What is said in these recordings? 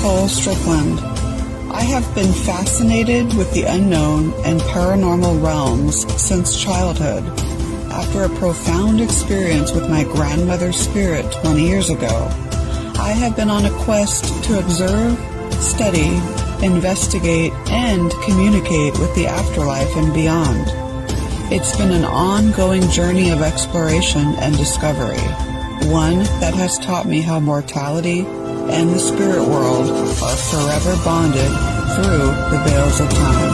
Nicole Strickland. I have been fascinated with the unknown and paranormal realms since childhood. After a profound experience with my grandmother's spirit 20 years ago, I have been on a quest to observe, study, investigate, and communicate with the afterlife and beyond. It's been an ongoing journey of exploration and discovery, one that has taught me how mortality and the spirit world are forever bonded through the veils of time.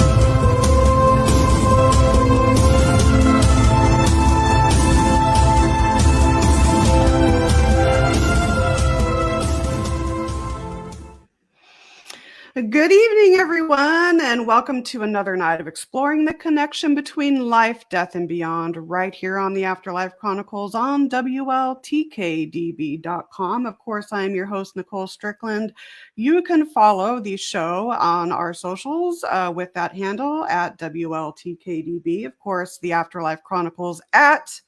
Good evening, everyone, and welcome to another night of exploring the connection between life, death, and beyond right here on the Afterlife Chronicles on WLTKDB.com. Of course, I am your host, Nicole Strickland. You can follow the show on our socials with that handle at WLTKDB. Of course, the Afterlife Chronicles at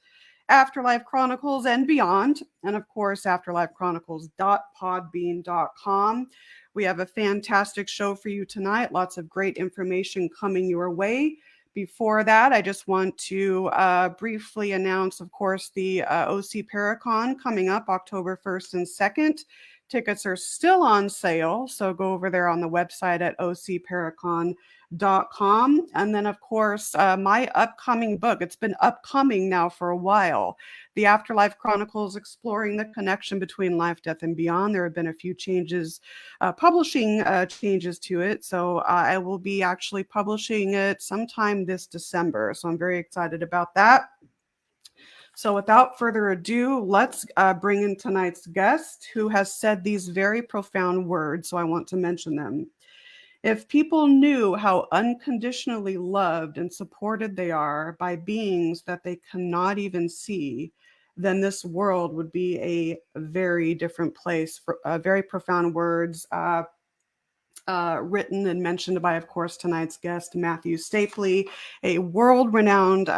Afterlife Chronicles and beyond, and of course, afterlifechronicles.podbean.com. We have a fantastic show for you tonight. Lots of great information coming your way. Before that, I just want to briefly announce, of course, the OC Paracon coming up October 1st and 2nd. Tickets are still on sale, so go over there on the website at ocparacon.com. And then, of course, my upcoming book, it's been upcoming now for a while, The Afterlife Chronicles, Exploring the Connection Between Life, Death, and Beyond. There have been a few changes, publishing changes to it. So I will be actually publishing it sometime this December. So I'm very excited about that. So without further ado, let's bring in tonight's guest who has said these very profound words. So I want to mention them. If people knew how unconditionally loved and supported they are by beings that they cannot even see, then this world would be a very different place. For very profound words written and mentioned by, of course, tonight's guest, Matthew Stapley, a world-renowned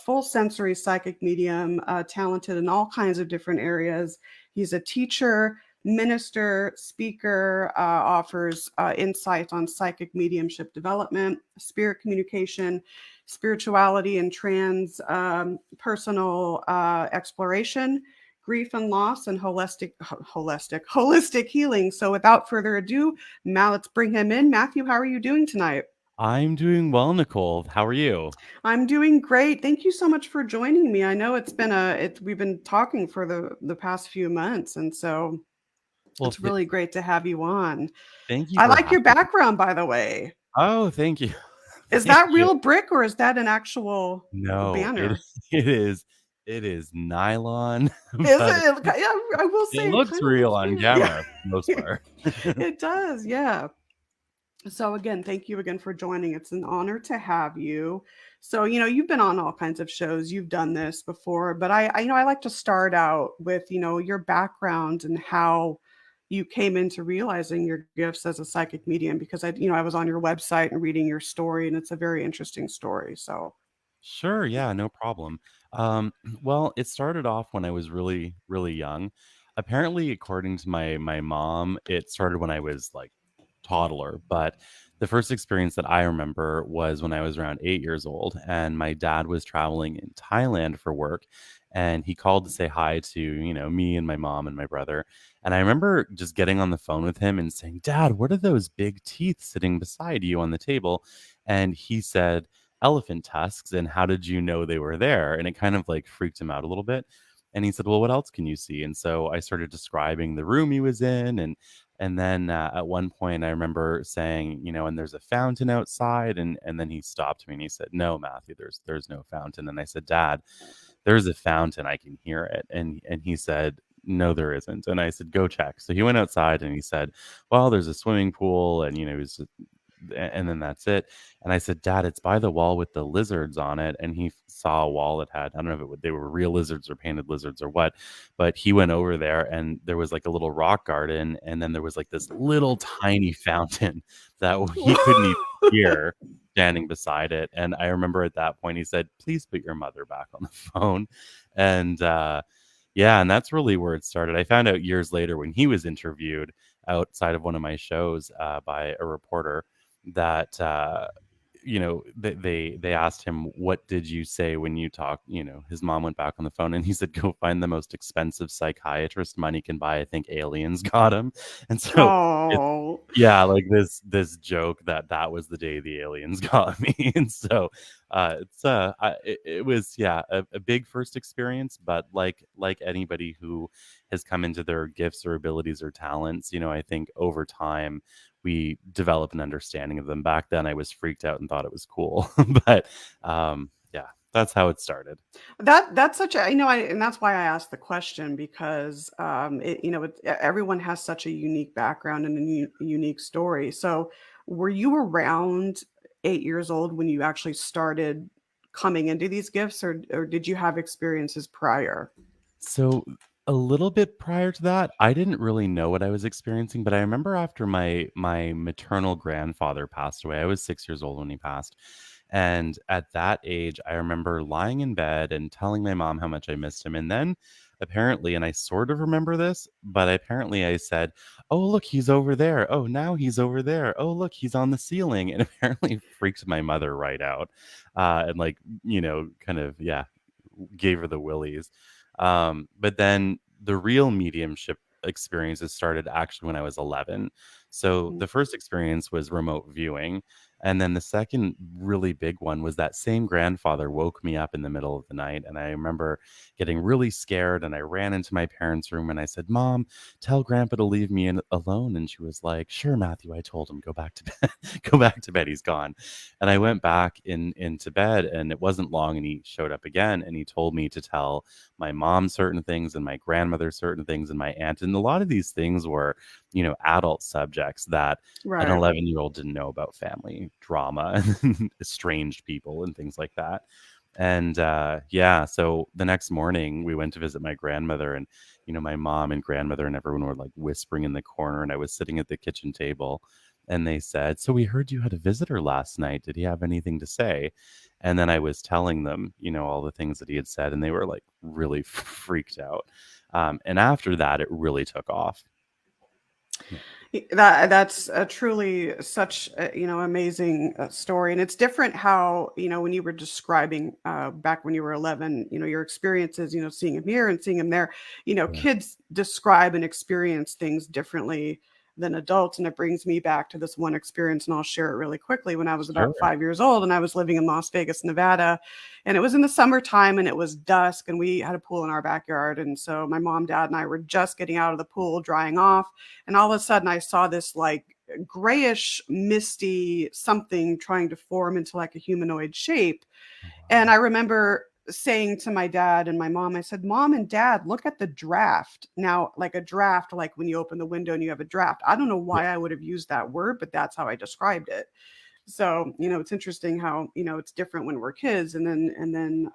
full sensory psychic medium, talented in all kinds of different areas. He's a teacher, minister, speaker, offers insight on psychic mediumship development, spirit communication, spirituality and personal exploration, grief and loss, and holistic healing. So without further ado, now let's bring him in. Matthew, how are you doing tonight? I'm doing well, Nicole. How are you? I'm doing great. Thank you so much for joining me. I know it's been we've been talking for the past few months, and so it's really great to have you on. Thank you. I like your background, by the way. Oh, thank you. Is that real brick or is that an actual banner? It is nylon. Is it? Yeah, I will say it looks real on camera, most part. It does, yeah. So again, thank you again for joining. It's an honor to have you. So, you've been on all kinds of shows. You've done this before, but I like to start out with, your background and how you came into realizing your gifts as a psychic medium, because I was on your website and reading your story, and it's a very interesting story. So sure, yeah, no problem. Well, it started off when I was really, really young. Apparently, according to my mom, it started when I was like toddler, but the first experience that I remember was when I was around 8 years old, and my dad was traveling in Thailand for work, and he called to say hi to, me and my mom and my brother. And I remember just getting on the phone with him and saying, "Dad, what are those big teeth sitting beside you on the table?" And he said, "Elephant tusks. And how did you know they were there?" And it kind of like freaked him out a little bit. And he said, "Well, what else can you see?" And so I started describing the room he was in. And then at one point I remember saying, and there's a fountain outside. And then he stopped me and he said, "No, Matthew, there's no fountain." And I said, "Dad, there's a fountain. I can hear it." And he said, "No, there isn't." And I said, "Go check." So he went outside and he said, "Well, there's a swimming pool." And, and then that's it. And I said, "Dad, it's by the wall with the lizards on it." And he saw a wall that had, I don't know if they were real lizards or painted lizards or what, but he went over there and there was like a little rock garden. And then there was like this little tiny fountain that he couldn't even hear standing beside it. And I remember at that point, he said, "Please put your mother back on the phone." And, and that's really where it started. I found out years later when he was interviewed outside of one of my shows by a reporter that they asked him, what did you say when you talked? His mom went back on the phone and he said, go find the most expensive psychiatrist money can buy. I think aliens got him. And so it's, Oh, yeah, like this joke that was the day the aliens got me. And so it was, yeah, a big first experience, but like anybody who has come into their gifts or abilities or talents, I think over time we develop an understanding of them. Back then I was freaked out and thought it was cool. But yeah, that's how it started. that's such a, and that's why I asked the question, because everyone has such a unique background and a unique story. So, were you around 8 years old when you actually started coming into these gifts, or did you have experiences prior? So a little bit prior to that, I didn't really know what I was experiencing, but I remember after my maternal grandfather passed away, I was 6 years old when he passed. And at that age, I remember lying in bed and telling my mom how much I missed him. And then apparently, and I sort of remember this, but apparently I said, "Oh, look, he's over there. Oh, now he's over there. Oh, look, he's on the ceiling." And apparently freaked my mother right out. And like, kind of, yeah, gave her the willies. But then the real mediumship experiences started actually when I was 11. So Mhm. the first experience was remote viewing. And then the second really big one was that same grandfather woke me up in the middle of the night. And I remember getting really scared. And I ran into my parents' room and I said, "Mom, tell grandpa to leave me alone." And she was like, "Sure, Matthew." I told him, "Go back to bed." Go back to bed. He's gone. And I went back into bed and it wasn't long and he showed up again and he told me to tell my mom certain things and my grandmother certain things and my aunt. And a lot of these things were, adult subjects that an Right. 11-year-old didn't know about: family drama and estranged people and things like that. And yeah, so the next morning we went to visit my grandmother and, my mom and grandmother and everyone were like whispering in the corner. And I was sitting at the kitchen table and they said, "So we heard you had a visitor last night. Did he have anything to say?" And then I was telling them, all the things that he had said, and they were like really freaked out. And after that, it really took off. Yeah, That's a truly such a, amazing story, and it's different how, when you were describing back when you were 11, your experiences, seeing him here and seeing him there. yeah, Kids describe and experience things differently than adults, and it brings me back to this one experience, and I'll share it really quickly. When I was about sure. 5 years old, and I was living in Las Vegas, Nevada, and it was in the summertime, and it was dusk, and we had a pool in our backyard, and so my mom, dad, and I were just getting out of the pool, drying off, and all of a sudden I saw this like grayish, misty something trying to form into like a humanoid shape. Oh, And wow. I remember saying to my dad and my mom, I said, "Mom and Dad, look at the draft." Now, like a draft, like when you open the window and you have a draft. I don't know Yeah, why I would have used that word, but that's how I described it. So, it's interesting how, it's different when we're kids, and then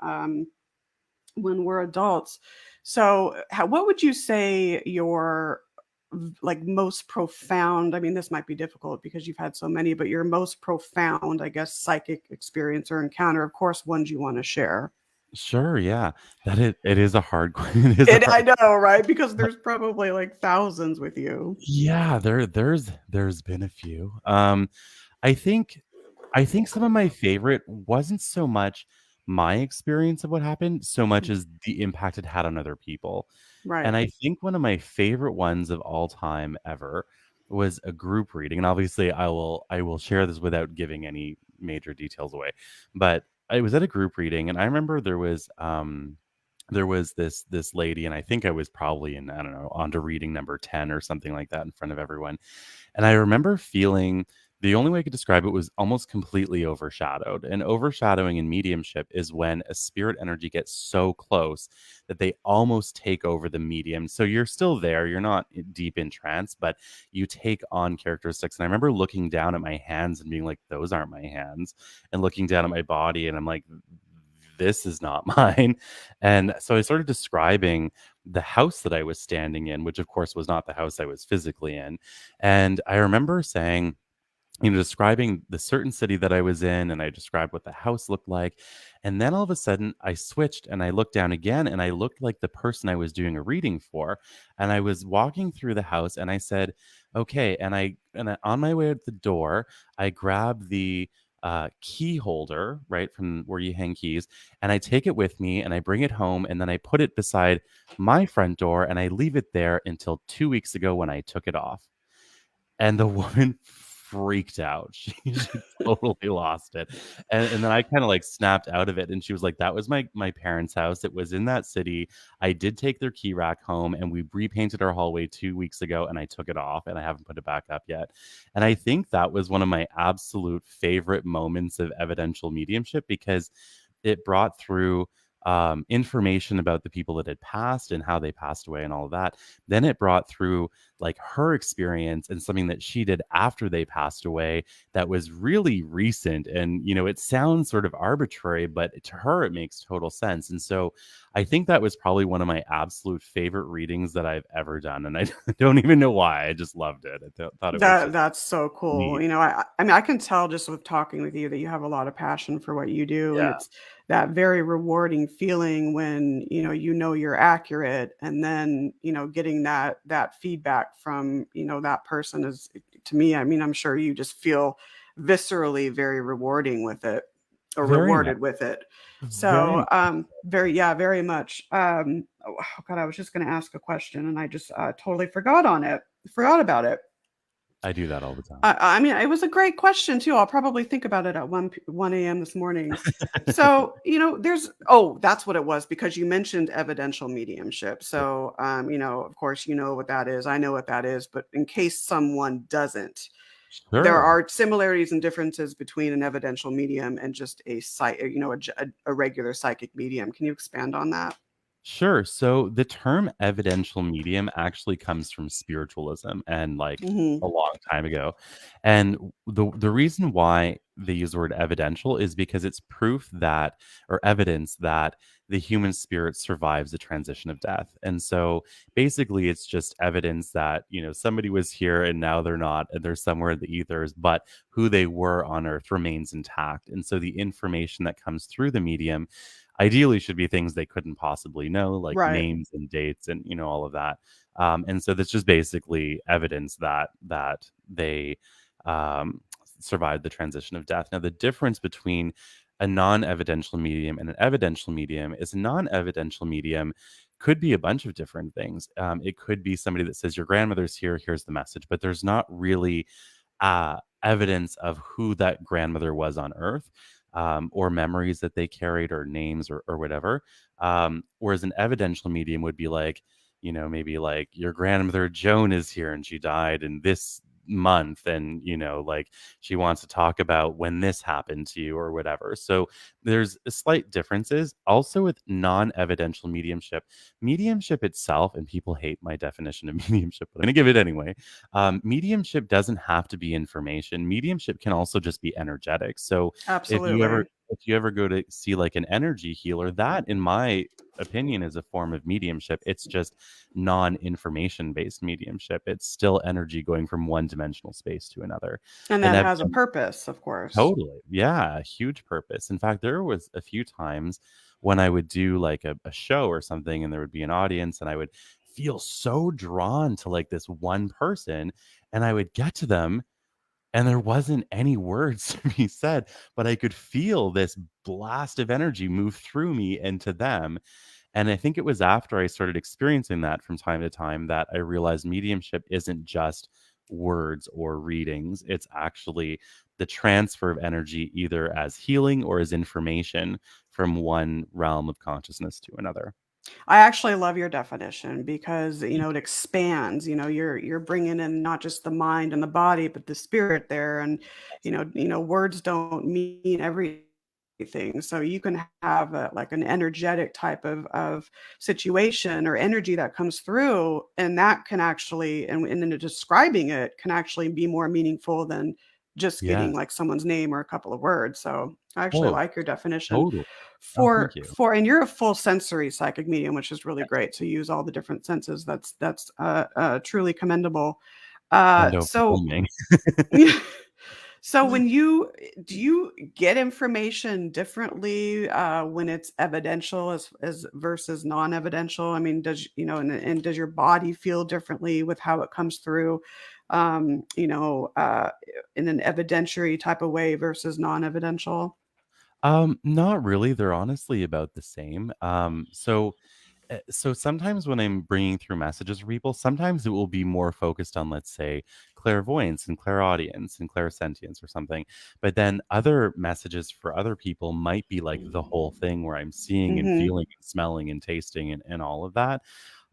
when we're adults. So, what would you say your like most profound, I mean, this might be difficult because you've had so many, but your most profound, I guess, psychic experience or encounter, of course, ones you want to share? sure. Yeah, it is a hard it is a And I hard. know, right? Because there's probably like thousands with you. Yeah, there's been a few. I think I think some of my favorite wasn't so much my experience of what happened, so much as the impact it had on other people. And Right. I think one of my favorite ones of all time ever was a group reading. And obviously I will share this without giving any major details away. But I was at a group reading and I remember there was this lady and I think I was probably in, I don't know, on to reading number 10 or something like that in front of everyone. And I remember feeling the only way I could describe it was almost completely overshadowed. And overshadowing in mediumship is when a spirit energy gets so close that they almost take over the medium. So you're still there, you're not deep in trance, but you take on characteristics. And I remember looking down at my hands and being like, "Those aren't my hands," and looking down at my body, and I'm like, "This is not mine." And so I started describing the house that I was standing in, which of course was not the house I was physically in. And I remember saying, describing the certain city that I was in, and I described what the house looked like. And then all of a sudden I switched and I looked down again and I looked like the person I was doing a reading for. And I was walking through the house and I said, okay. And on my way out the door, I grabbed the key holder, right, from where you hang keys, and I take it with me and I bring it home and then I put it beside my front door and I leave it there until 2 weeks ago when I took it off. And the woman freaked out. She totally lost it. And then I kind of like snapped out of it. And she was like, that was my parents' house. It was in that city. I did take their key rack home and we repainted our hallway 2 weeks ago and I took it off and I haven't put it back up yet. And I think that was one of my absolute favorite moments of evidential mediumship because it brought through information about the people that had passed and how they passed away and all of that. Then it brought through like her experience and something that she did after they passed away that was really recent. And, it sounds sort of arbitrary, but to her, it makes total sense. And so I think that was probably one of my absolute favorite readings that I've ever done. And I don't even know why. I just loved it. Thought it was just That's so cool. neat. I mean, I can tell just with talking with you that you have a lot of passion for what you do, and Yeah, it's that very rewarding feeling when, you're accurate, and then, getting that feedback from, that person is, to me, I mean, I'm sure you just feel viscerally very rewarding with it, or very much. rewarded with it. Very So, much. very, yeah, very much. Oh God, I was just going to ask a question and I just totally forgot about it. I do that all the time. I mean, it was a great question too. I'll probably think about it at 1 a.m. this morning. So, that's what it was because you mentioned evidential mediumship. So, of course, you know what that is. I know what that is, but in case someone doesn't, there Sure. are similarities and differences between an evidential medium and just a regular psychic medium. Can you expand on that? Sure. So the term evidential medium actually comes from spiritualism and like Hmm. a long time ago. And the reason why they use the word evidential is because it's proof that or evidence that the human spirit survives the transition of death. And so basically it's just evidence that, somebody was here and now they're not and they're somewhere in the ethers, but who they were on earth remains intact. And so the information that comes through the medium ideally should be things they couldn't possibly know, like Right. names and dates and all of that. And so that's just basically evidence that they um, survived the transition of death. Now, the difference between a non-evidential medium and an evidential medium is a non-evidential medium could be a bunch of different things. It could be somebody that says your grandmother's here, here's the message, but there's not really evidence of who that grandmother was on Earth, or memories that they carried, or names, or whatever. Whereas an evidential medium would be like, maybe like your grandmother Joan is here and she died in this month, and like she wants to talk about when this happened to you or whatever. So there's slight differences also with non-evidential mediumship itself, and people hate my definition of mediumship, but I'm going to give it anyway. Mediumship doesn't have to be information. Mediumship can also just be energetic. So if you ever Absolutely. if you ever go to see like an energy healer, that in my opinion is a form of mediumship. It's just non-information based mediumship. It's still energy going from one dimensional space to another. And And that has a purpose, of course. totally. Yeah, a huge purpose. In fact, there was a few times when I would do like a show or something and there would be an audience and I would feel so drawn to like this one person and I would get to them and there wasn't any words to be said, but I could feel this blast of energy move through me into them. And I think it was after I started experiencing that from time to time that I realized mediumship isn't just words or readings. It's actually the transfer of energy either as healing or as information from one realm of consciousness to another. I actually love your definition because, it expands, you're bringing in not just the mind and the body, but the spirit there. And, words don't mean everything. So you can have like an energetic type of situation or energy that comes through, and that can actually, and then describing it can actually be more meaningful than just getting Yes. like someone's name or a couple of words. So I actually Oh, like your definition. totally. Oh, For thank you. and you're a full sensory psychic medium, which is really great to use all the different senses. That's truly commendable. And So overwhelming. So when you do you get information differently when it's evidential as versus non-evidential? I mean, does and does your body feel differently with how it comes through, you know, in an evidentiary type of way versus non-evidential? Not really. They're honestly about the same. So sometimes when I'm bringing through messages for people, sometimes it will be more focused on, let's say, clairvoyance and clairaudience and clairsentience or something. But then other messages for other people might be like the whole thing where I'm seeing and Hmm. feeling and smelling and tasting and all of that.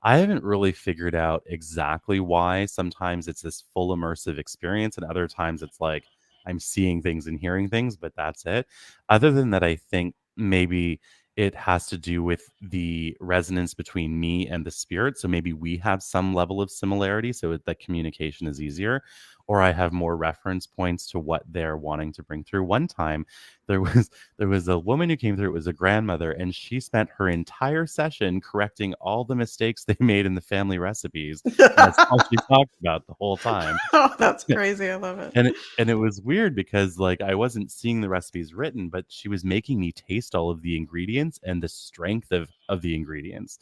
I haven't really figured out exactly why. Sometimes it's this full immersive experience, and other times it's like I'm seeing things and hearing things, but that's it. Other than that, I think maybe it has to do with the resonance between me and the spirit. So maybe we have some level of similarity so that communication is easier, or I have more reference points to what they're wanting to bring through. One time there was there was a woman who came through, it was a grandmother, and she spent her entire session correcting all the mistakes they made in the family recipes. And that's all she talked about the whole time. Oh, that's crazy. I love it. And it was weird because, like, I wasn't seeing the recipes written, but she was making me taste all of the ingredients and the strength of the ingredients.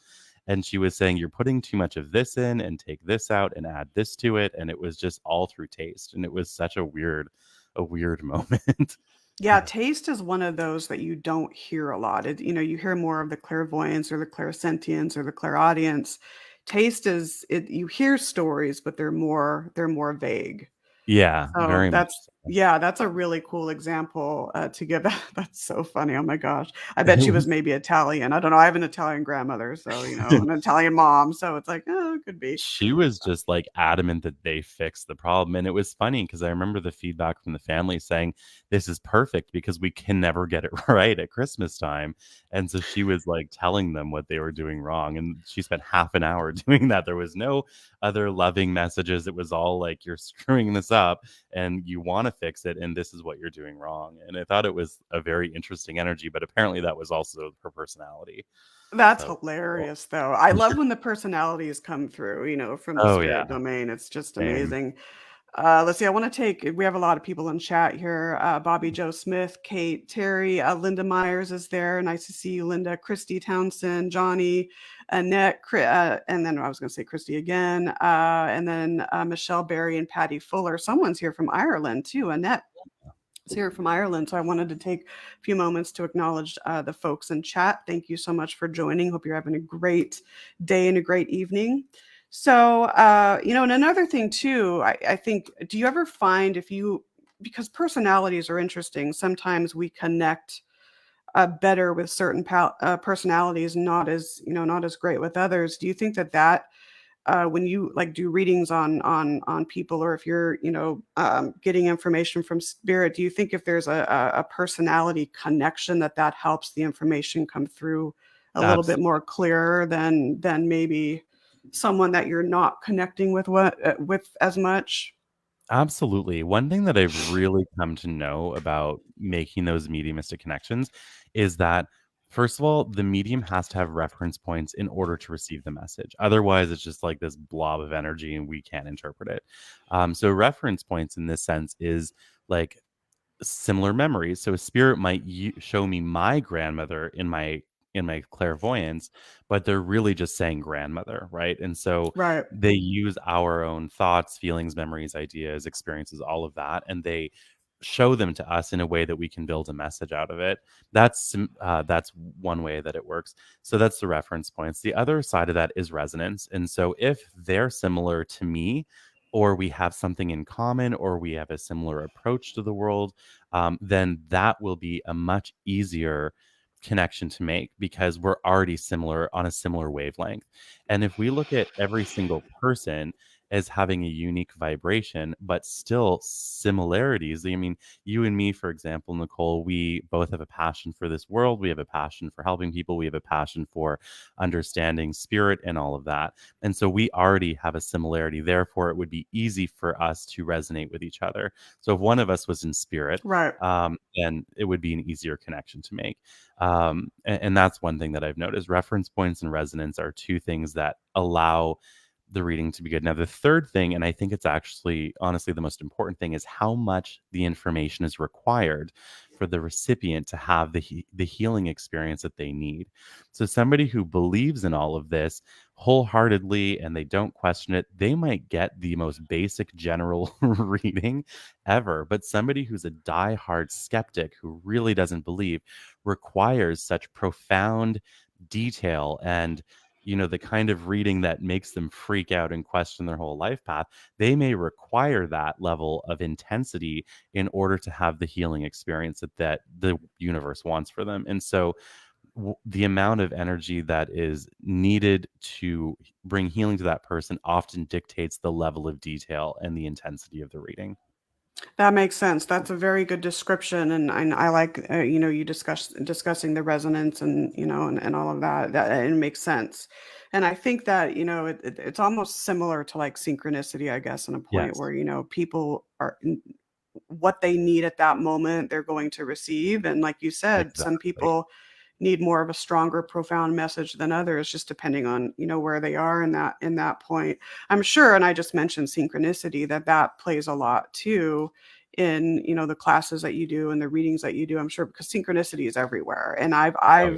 And she was saying, "You're putting too much of this in and take this out and add this to it." And it was just all through taste. And it was such a weird moment. Yeah, taste is one of those that you don't hear a lot. You hear more of the clairvoyance or the clairsentience or the clairaudience. Taste is it you hear stories, but they're more vague. Yeah, So very much that's so. yeah, that's a really cool example, to give. That's so funny, oh my gosh. I bet she was maybe Italian. I don't know, I have an Italian grandmother, so, an Italian mom, so it's like, "Oh, it could be." She was just, like, adamant that they fix the problem, and it was funny because I remember the feedback from the family saying, "This is perfect because we can never get it right at Christmas time," and so she was, like, telling them what they were doing wrong, and she spent half an hour doing that. There was no other loving messages. It was all like, "You're screwing this up, and you wanna fix it, and this is what you're doing wrong," and I thought it was a very interesting energy, but apparently that was also her personality. That's So cool. hilarious, though. I love when the personalities come through, from the Oh, yeah. spirit domain. It's just Same. amazing. Let's see. I want to take. We have a lot of people in chat here. Bobby Joe Smith, Kate, Terry, Linda Myers is there. Nice to see you, Linda. Christy Townsend, Johnny, Annette, and then I was going to say Christy again, and then Michelle Berry and Patty Fuller. Someone's here from Ireland too. Annette is here from Ireland. So I wanted to take a few moments to acknowledge the folks in chat. Thank you so much for joining. Hope you're having a great day and a great evening. So, and another thing too, I think, do you ever find because personalities are interesting, sometimes we connect better with certain personalities, not as great with others. Do you think that when you like do readings on people, or if you're getting information from spirit, do you think if there's a personality connection that helps the information come through a little bit more clearer than maybe someone that you're not connecting with as much? Absolutely. One thing that I've really come to know about making those mediumistic connections is that, first of all, the medium has to have reference points in order to receive the message. Otherwise, it's just like this blob of energy and we can't interpret it. So, reference points in this sense is like similar memories. So a spirit might show me my grandmother in my clairvoyance, but they're really just saying grandmother, right? And so Right. they use our own thoughts, feelings, memories, ideas, experiences, all of that, and they show them to us in a way that we can build a message out of it. That's one way that it works. So that's the reference points. The other side of that is resonance. And so if they're similar to me, or we have something in common, or we have a similar approach to the world, then that will be a much easier connection to make because we're already similar on a similar wavelength. And if we look at every single person as having a unique vibration, but still similarities, I mean, you and me, for example, Nicole, we both have a passion for this world. We have a passion for helping people. We have a passion for understanding spirit and all of that. And so we already have a similarity. Therefore, it would be easy for us to resonate with each other. So if one of us was in spirit, Right. then it would be an easier connection to make. And that's one thing that I've noticed. Reference points and resonance are two things that allow the reading to be good. Now, the third thing, and I think it's actually honestly the most important thing, is how much the information is required for the recipient to have the healing experience that they need. So, somebody who believes in all of this wholeheartedly and they don't question it, they might get the most basic general reading ever. But somebody who's a diehard skeptic who really doesn't believe requires such profound detail and the kind of reading that makes them freak out and question their whole life path. They may require that level of intensity in order to have the healing experience that the universe wants for them. And so the amount of energy that is needed to bring healing to that person often dictates the level of detail and the intensity of the reading. That makes sense. That's a very good description, and I like, you discussing the resonance and, and all of that. That it makes sense. And I think that, it's almost similar to like synchronicity, I guess, in a point Yes, where, people are what they need at that moment, they're going to receive. And like you said, some exactly. people need more of a stronger, profound message than others, just depending on, where they are in that point. I'm sure, and I just mentioned synchronicity, that plays a lot too in, the classes that you do and the readings that you do. I'm sure because synchronicity is everywhere. And Oh, yeah.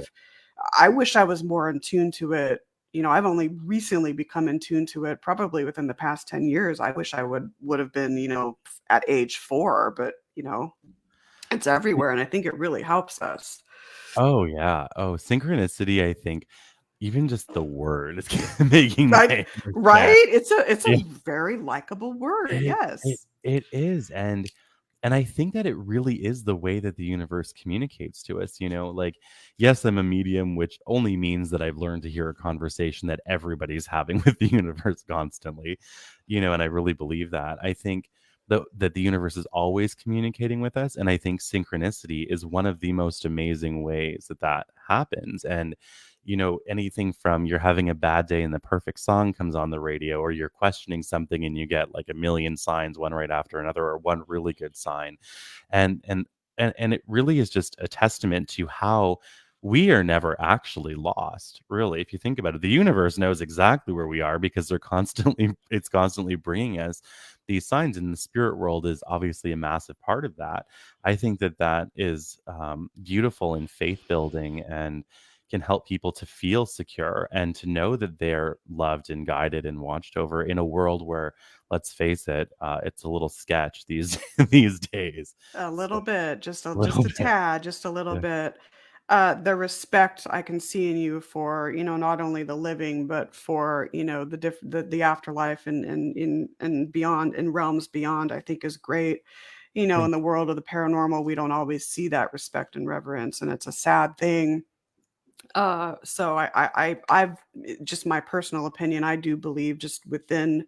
I wish I was more in tune to it. I've only recently become in tune to it, probably within the past 10 years. I wish I would have been, at age 4, but it's everywhere, and I think it really helps us. Oh, yeah. Oh, synchronicity, I think even just the word is making my Right? hair stand. Right? It's a Yeah. very likable word, It yes. it is, and I think that it really is the way that the universe communicates to us, like, yes, I'm a medium, which only means that I've learned to hear a conversation that everybody's having with the universe constantly, and I really believe that. I think that the universe is always communicating with us, and I think synchronicity is one of the most amazing ways that happens. And anything from you're having a bad day and the perfect song comes on the radio, or you're questioning something and you get like a million signs one right after another, or one really good sign. And and and, and it really is just a testament to how we are never actually lost, really. If you think about it, the universe knows exactly where we are because it's constantly bringing us these signs, and the spirit world is obviously a massive part of that. I think that is beautiful in faith building, and can help people to feel secure and to know that they're loved and guided and watched over in a world where, let's face it, it's a little sketch these these days. A So little bit, just a a little just a bit. tad, just a little Yeah. bit. The respect I can see in you for, not only the living, but for, the afterlife and beyond, and realms beyond, I think is great. In Thank the world of the paranormal, we don't always see that respect and reverence, and it's a sad thing. So I've just my personal opinion, I do believe just within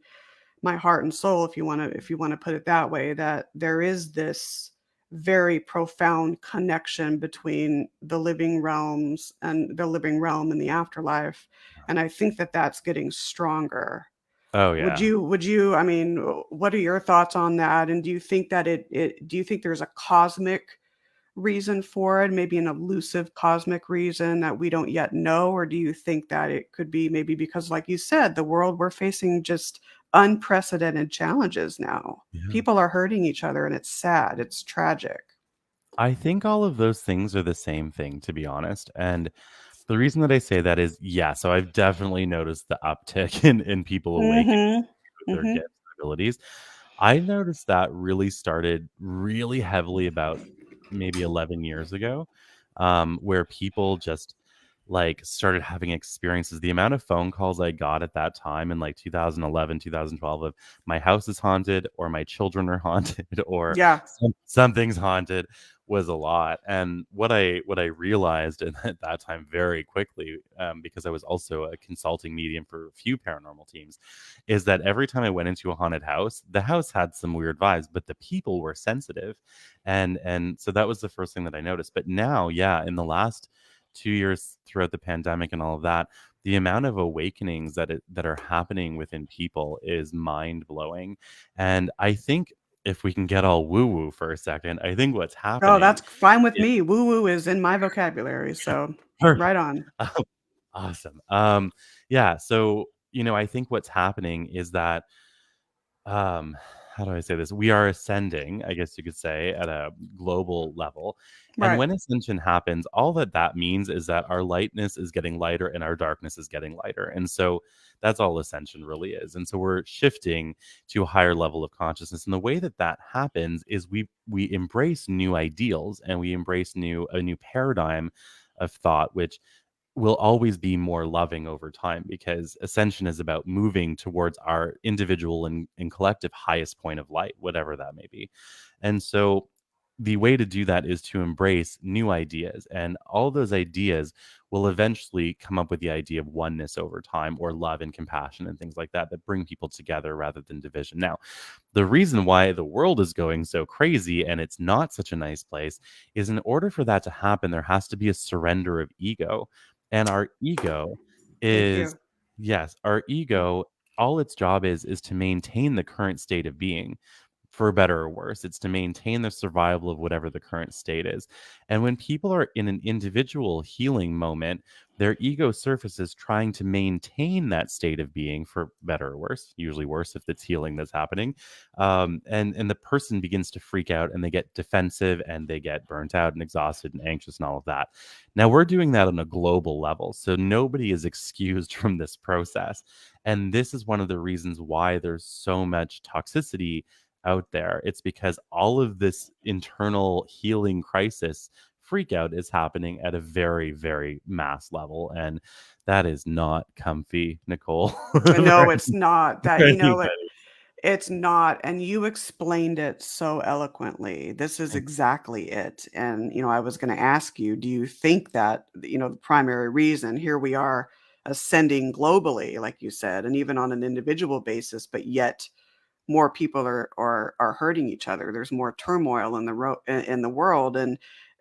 my heart and soul, if you want to put it that way, that there is this very profound connection between the living realms and the living realm and the afterlife. And I think that that's getting stronger. Oh, Would yeah. you would you I mean, what are your thoughts on that? And do you think that do you think there's a cosmic reason for it, maybe an elusive cosmic reason that we don't yet know? Or do you think that it could be maybe because, like you said, the world we're facing just unprecedented challenges now? Yeah. People are hurting each other and it's sad, it's tragic. I think all of those things are the same thing, to be honest. And the reason that I say that is, yeah, so I've definitely noticed the uptick in people awakening Mhm. with their Mhm. gifts and abilities. I noticed that really started really heavily about maybe 11 years ago, where people just like started having experiences. The amount of phone calls I got at that time in like 2011, 2012 of my house is haunted, or my children are haunted, or Yeah. something's haunted was a lot. And what I realized at that time very quickly, because I was also a consulting medium for a few paranormal teams, is that every time I went into a haunted house, the house had some weird vibes, but the people were sensitive. And so that was the first thing that I noticed. But now, yeah, in the last 2 years throughout the pandemic and all of that, the amount of awakenings that are happening within people is mind blowing. And I think if we can get all woo woo for a second, I think what's Oh, happening that's fine with is me. Woo woo is in my vocabulary, so perfect. right on. Awesome. Yeah. So, I think what's happening is that, um how do I say this? We are ascending, I guess you could say, at a global level. And Right. when ascension happens, all that that means is that our lightness is getting lighter and our darkness is getting lighter. And so that's all ascension really is. And so we're shifting to a higher level of consciousness. And the way that that happens is we embrace new ideals, and we embrace a new paradigm of thought, which will always be more loving over time, because ascension is about moving towards our individual and collective highest point of light, whatever that may be. And so the way to do that is to embrace new ideas, and all those ideas will eventually come up with the idea of oneness over time, or love and compassion and things like that, that bring people together rather than division. Now, the reason why the world is going so crazy and it's not such a nice place is, in order for that to happen, there has to be a surrender of ego. And our ego Thank is, you. yes, our ego, all its job is to maintain the current state of being, for better or worse. It's to maintain the survival of whatever the current state is. And when people are in an individual healing moment, their ego surfaces trying to maintain that state of being, for better or worse, usually worse if it's healing that's happening. And the person begins to freak out, and they get defensive, and they get burnt out and exhausted and anxious and all of that. Now we're doing that on a global level. So nobody is excused from this process. And this is one of the reasons why there's so much toxicity out there. It's because all of this internal healing crisis freak out is happening at a very, very mass level. And that is not comfy, Nicole, for No, it's not that, anybody. it's not. And you explained it so eloquently. This is exactly it. And, I was going to ask you, do you think that, the primary reason here we are ascending globally, like you said, and even on an individual basis, but yet more people are hurting each other. There's more turmoil in the world, and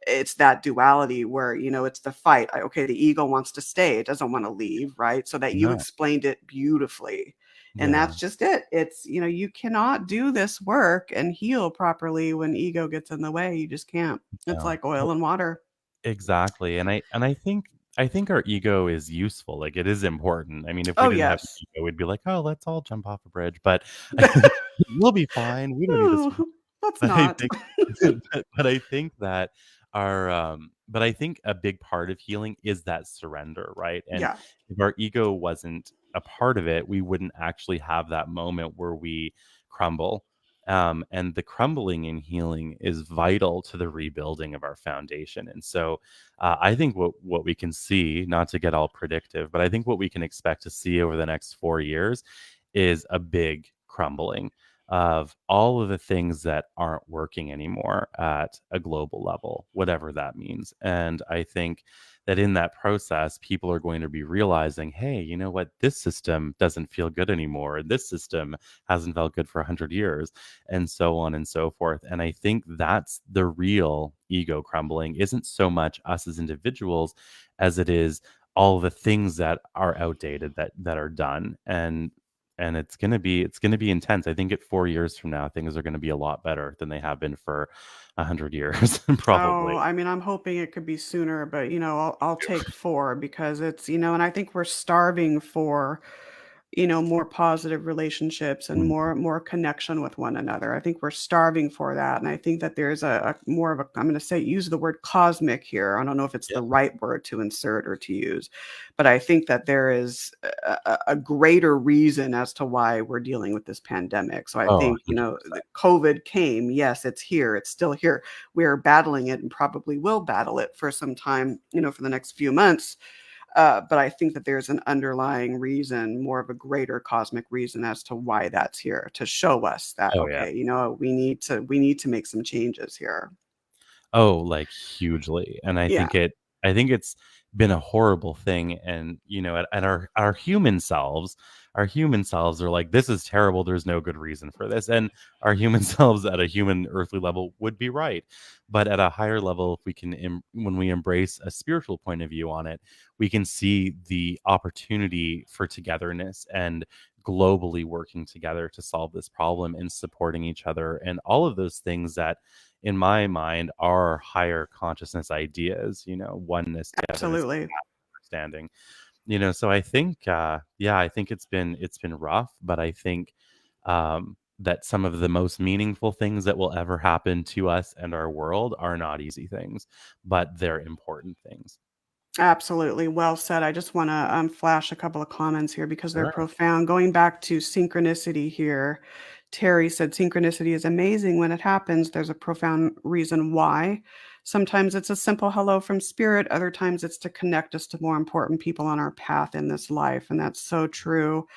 it's that duality where it's the fight. Okay, the ego wants to stay; it doesn't want to leave, right? So that you No. explained it beautifully, and Yeah. that's just it. It's you cannot do this work and heal properly when ego gets in the way. You just can't. It's No. like oil and water. Exactly, and I think our ego is useful, like, it is important. I mean, if we Oh didn't have an yes. ego, we'd be like, "Oh, let's all jump off a bridge," but we'll be fine, we don't need to Oh, survive. let's But I not. think but I think a big part of healing is that surrender, right? And Yeah, if our ego wasn't a part of it, we wouldn't actually have that moment where we crumble. And the crumbling in healing is vital to the rebuilding of our foundation. And so, I think what we can see, not to get all predictive, but I think what we can expect to see over the next 4 years is a big crumbling of all of the things that aren't working anymore at a global level, whatever that means. And I think that in that process, people are going to be realizing, hey, you know what? This system doesn't feel good anymore. And this system hasn't felt good for 100 years, and so on and so forth. And I think that's the real ego crumbling, isn't so much us as individuals as it is all the things that are outdated, that are done. And it's gonna be intense. I think at 4 years from now, things are gonna be a lot better than they have been for 100 years, Oh, probably. I mean, I'm hoping it could be sooner, but I'll take 4 because it's, and I think we're starving for, more positive relationships and Mm, more connection with one another. I think we're starving for that. And I think that there's a more of a, I'm going to say, use the word cosmic here. I don't know if it's yeah. the right word to insert or to use, but I think that there is a greater reason as to why we're dealing with this pandemic. So I Oh, think, the 100%. COVID came. Yes, it's here. It's still here. We're battling it and probably will battle it for some time, for the next few months. But I think that there's an underlying reason, more of a greater cosmic reason as to why that's here to show us that, Oh, yeah. okay, we need to make some changes here. Oh, like, hugely, and Yeah, I think it's been a horrible thing. And, at our human selves are like, "This is terrible, there's no good reason for this," and our human selves at a human earthly level would be right. But at a higher level, if we can when we embrace a spiritual point of view on it, we can see the opportunity for togetherness and globally working together to solve this problem and supporting each other, and all of those things that, in my mind, are higher consciousness ideas, oneness, togetherness, absolutely. understanding. So I think, I think it's been rough, but I think that some of the most meaningful things that will ever happen to us and our world are not easy things, but they're important things. Absolutely. Well said. I just want to flash a couple of comments here because they're Sure. profound. Going back to synchronicity here, Terry said synchronicity is amazing when it happens. There's a profound reason why. Sometimes it's a simple hello from spirit, other times it's to connect us to more important people on our path in this life. And that's so true.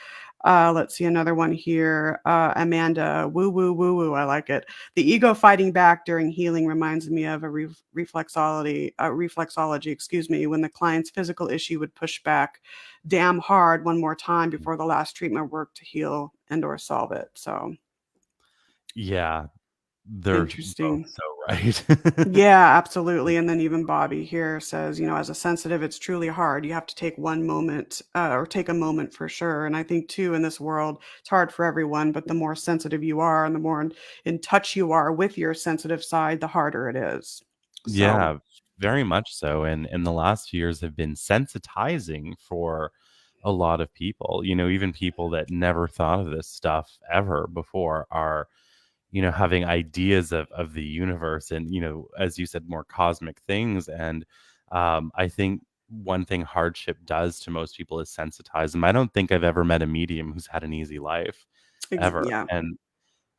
Let's see another one here. Amanda, woo woo woo woo. I like it. The ego fighting back during healing reminds me of a reflexology. Excuse me, when the client's physical issue would push back damn hard one more time before the last treatment worked to heal and/or solve it. So Yeah, they're both interesting. so right. Yeah, absolutely. And then even Bobby here says, as a sensitive, it's truly hard. You have to take one moment or take a moment for sure. And I think, too, in this world, it's hard for everyone, but the more sensitive you are and the more in touch you are with your sensitive side, the harder it is. So, Yeah, very much so. And the last few years have been sensitizing for a lot of people. Even people that never thought of this stuff ever before are, having ideas of the universe and, as you said, more cosmic things. And I think one thing hardship does to most people is sensitize them. I don't think I've ever met a medium who's had an easy life ever. yeah.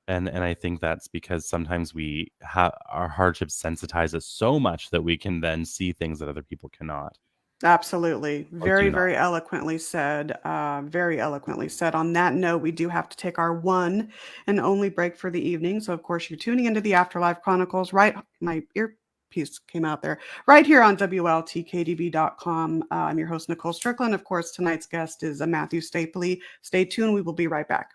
And I think that's because sometimes we have our hardships sensitize us so much that we can then see things that other people cannot Absolutely. or do Very, not. very eloquently said. Very eloquently said. On that note, we do have to take our one and only break for the evening. So, of course, you're tuning into the Afterlife Chronicles, right? My earpiece came out there, right here on WLTKDB.com. I'm your host, Nicole Strickland. Of course, tonight's guest is Matthew Stapley. Stay tuned. We will be right back.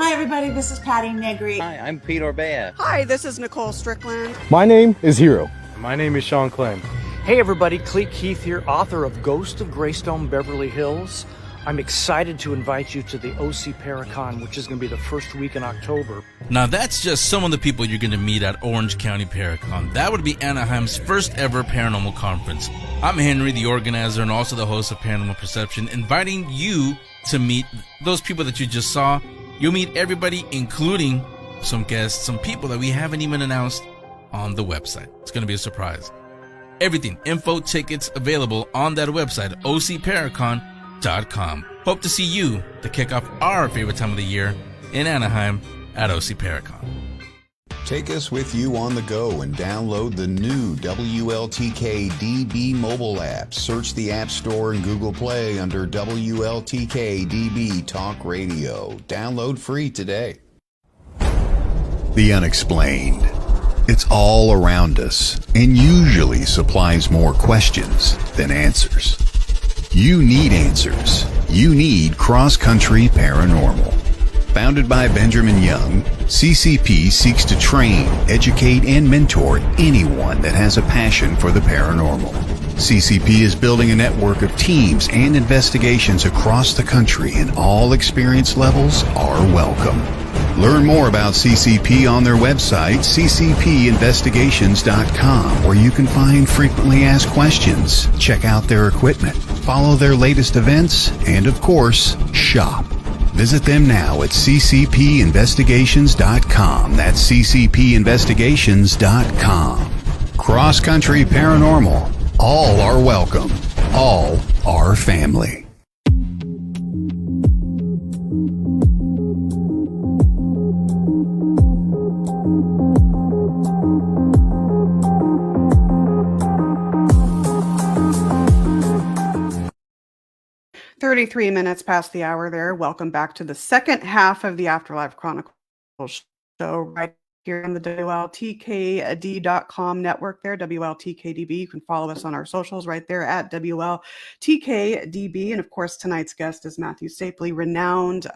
Hi, everybody. This is Patty Negri. Hi, I'm Pete Orbea. Hi, this is Nicole Strickland. My name is Hero. My name is Sean Clem. Hey everybody, Cleet Keith here, author of Ghost of Greystone Beverly Hills. I'm excited to invite you to the OC Paracon, which is going to be the first week in October. Now that's just some of the people you're going to meet at Orange County Paracon. That would be Anaheim's first ever paranormal conference. I'm Henry, the organizer and also the host of Paranormal Perception, inviting you to meet those people that you just saw. You'll meet everybody, including some guests, some people that we haven't even announced on the website. It's going to be a surprise. Everything, info, tickets available on that website, ocparacon.com. Hope to see you to kick off our favorite time of the year in Anaheim at OC Paracon. Take us with you on the go and download the new WLTK DB mobile app. Search the App Store and Google Play under WLTK DB Talk Radio. Download free today. The unexplained. It's all around us and usually supplies more questions than answers. You need answers. You need Cross Country Paranormal. Founded by Benjamin Young, CCP seeks to train, educate, and mentor anyone that has a passion for the paranormal. CCP is building a network of teams and investigations across the country, and all experience levels are welcome. Learn more about CCP on their website, ccpinvestigations.com, where you can find frequently asked questions, check out their equipment, follow their latest events, and of course, shop. Visit them now at ccpinvestigations.com. That's ccpinvestigations.com. Cross Country Paranormal. All are welcome. All are family. "33 minutes past the hour there. Welcome back to the second half of the Afterlife Chronicles show right here on the WLTKD.com network there, WLTKDB. You can follow us on our socials right there at WLTKDB. And of course, tonight's guest is Matthew Stapley, renowned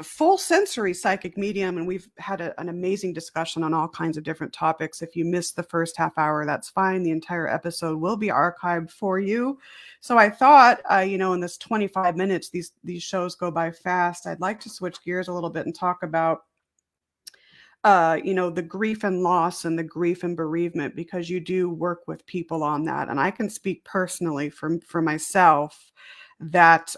full sensory psychic medium, and we've had an amazing discussion on all kinds of different topics. If you missed the first half hour, that's fine. The entire episode will be archived for you. So I thought, in this 25 minutes, these shows go by fast. I'd like to switch gears a little bit and talk about the grief and loss and the grief and bereavement, because you do work with people on that. And I can speak personally for myself that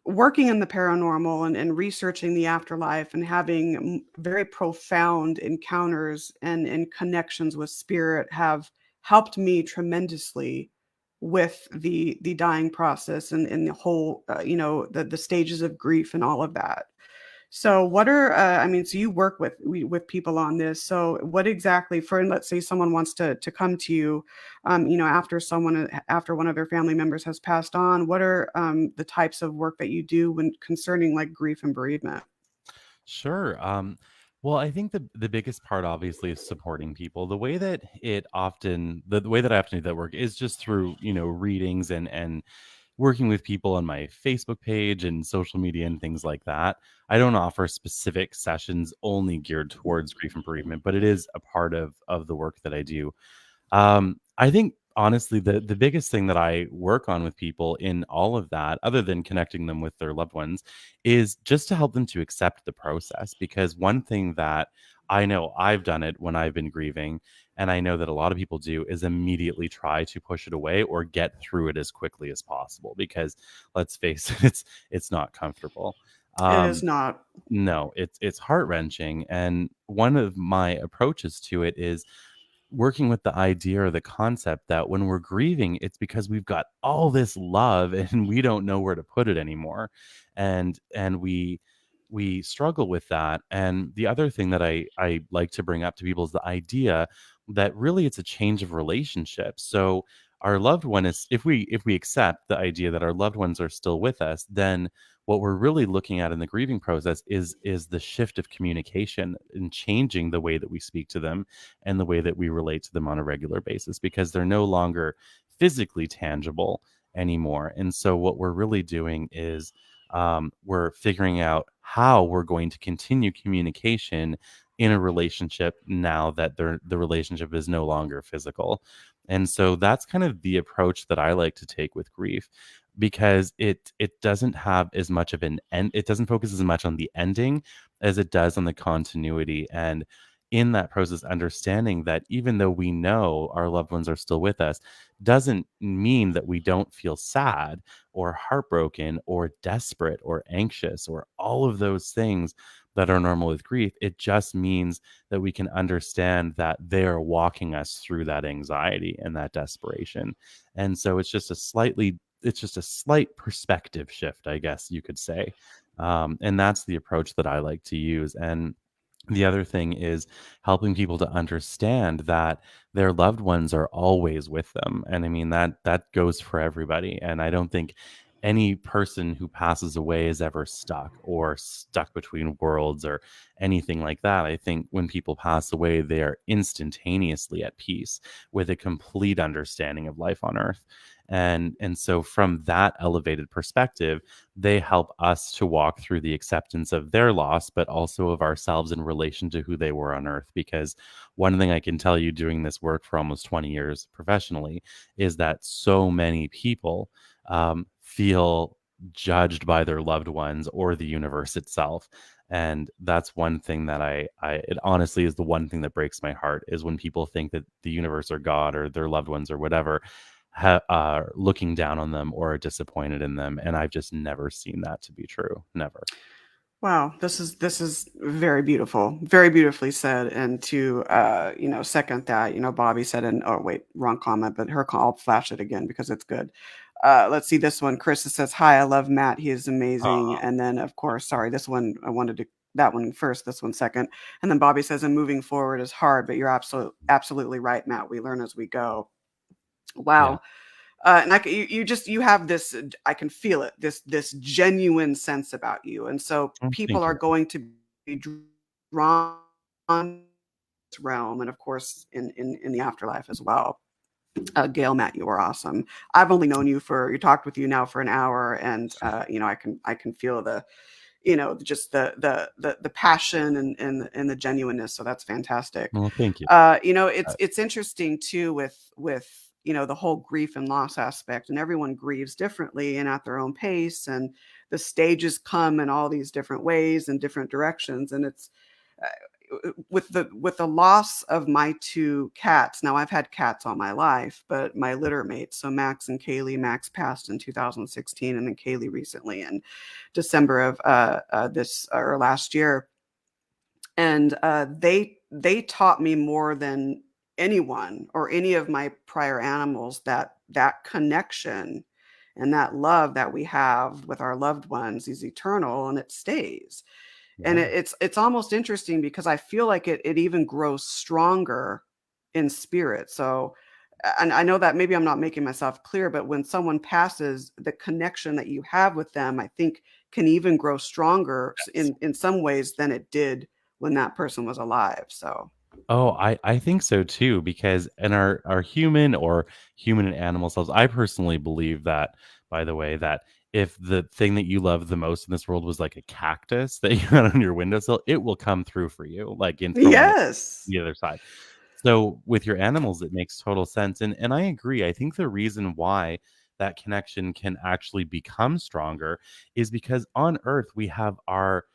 working in the paranormal and researching the afterlife and having very profound encounters and connections with spirit have helped me tremendously with the dying process and the whole, the stages of grief and all of that. So what are, so you work with people on this. So what exactly, let's say someone wants to come to you, after one of their family members has passed on, what are the types of work that you do when concerning like grief and bereavement? Sure. Well, I think the biggest part obviously is supporting people. The way that the way that I often do that work is just through, readings and working with people on my Facebook page and social media and things like that. I don't offer specific sessions only geared towards grief and bereavement, but it is a part of the work that I do. I think honestly, the biggest thing that I work on with people in all of that, other than connecting them with their loved ones, is just to help them to accept the process. Because one thing that I know I've done it when I've been grieving, and I know that a lot of people do, is immediately try to push it away or get through it as quickly as possible. Because let's face it, it's not comfortable. It is Um, not. no, it's heart wrenching, and one of my approaches to it is working with the idea or the concept that when we're grieving, it's because we've got all this love and we don't know where to put it anymore. And we struggle with that. And the other thing that I like to bring up to people is the idea that really it's a change of relationship. So our loved one is, if we accept the idea that our loved ones are still with us, then what we're really looking at in the grieving process is the shift of communication and changing the way that we speak to them and the way that we relate to them on a regular basis, because they're no longer physically tangible anymore. And so what we're really doing is we're figuring out how we're going to continue communication in a relationship now that the relationship is no longer physical. And so that's kind of the approach that I like to take with grief, because it doesn't have as much of an end. It doesn't focus as much on the ending as it does on the continuity. And in that process, understanding that even though we know our loved ones are still with us, doesn't mean that we don't feel sad or heartbroken or desperate or anxious or all of those things that are normal with grief. It just means that we can understand that they're walking us through that anxiety and that desperation. And so it's just a slight perspective shift, I guess you could say. And that's the approach that I like to use. And the other thing is helping people to understand that their loved ones are always with them. And I mean, that goes for everybody. And I don't think any person who passes away is ever stuck between worlds or anything like that. I think when people pass away, they are instantaneously at peace with a complete understanding of life on earth. And so from that elevated perspective, they help us to walk through the acceptance of their loss, but also of ourselves in relation to who they were on earth. Because one thing I can tell you, doing this work for almost 20 years professionally, is that so many people feel judged by their loved ones or the universe itself. And that's one thing that it honestly is the one thing that breaks my heart, is when people think that the universe or God or their loved ones or whatever are looking down on them or are disappointed in them. And I've just never seen that to be true. Never. Wow, this is very beautiful, very beautifully said. And to second that, Bobby said, and oh wait, wrong comment, but I'll flash it again because it's good. Let's see this one. Chris says, "Hi, I love Matt. He is amazing." And then of course, sorry, this one I wanted to that one first, this one second. And then Bobby says, "And moving forward is hard, but you're absolutely right, Matt. We learn as we go." Yeah. Wow. And you have this, I can feel it, this genuine sense about you. And so Oh, people thank are you. going to be drawn to this realm, and of course in the afterlife as well. Gail, Matt, you are awesome. I've only known you you talked with you now for an hour, and I can feel the, just the passion and the genuineness. So that's fantastic. Well, thank you. It's interesting too with the whole grief and loss aspect, and everyone grieves differently and at their own pace, and the stages come in all these different ways and different directions, and it's with the loss of my two cats. Now, I've had cats all my life, but my litter mates, so Max and Kaylee. Max passed in 2016, and then Kaylee recently in December of this or last year. And they taught me more than anyone or any of my prior animals that connection and that love that we have with our loved ones is eternal, and it stays. And Yeah. it's almost interesting because I feel like it even grows stronger in spirit. So, and I know that maybe I'm not making myself clear, but when someone passes, the connection that you have with them, I think, can even grow stronger in some ways than it did when that person was alive. So, Oh, I think so too, because in our human or human and animal selves, I personally believe that, by the way, that if the thing that you love the most in this world was like a cactus that you had on your windowsill, it will come through for you, like in from on yes, the other side. So with your animals, it makes total sense. And I agree. I think the reason why that connection can actually become stronger is because on Earth we have our